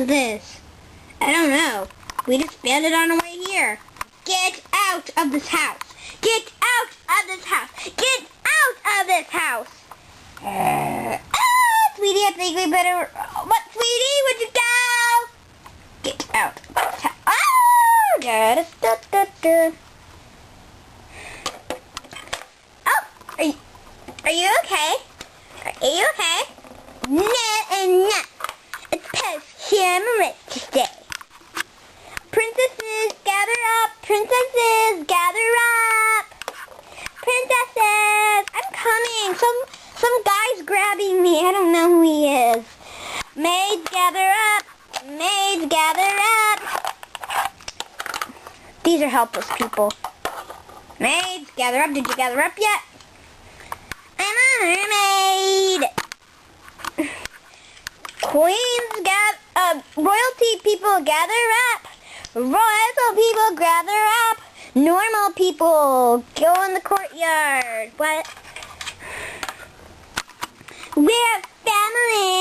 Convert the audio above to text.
is this? I don't know. We just found it on our way here. Get out of this house. Get out of this house. Get out of this house. Sweetie, I think we better... What, sweetie? Where'd you go? Get out of this house. Oh! Oh, are you okay? Are you okay? No. It's post-shaman today. Princesses, gather up! Princesses, gather up! Princesses! I'm coming! Some guy's grabbing me. I don't know who he is. Maids, gather up! Maids, gather up! These are helpless people. Maids, gather up! Did you gather up yet? I'm a mermaid! Queens, royalty people, gather up! Royal people, gather up! Normal people, go in the courtyard. What? We're family!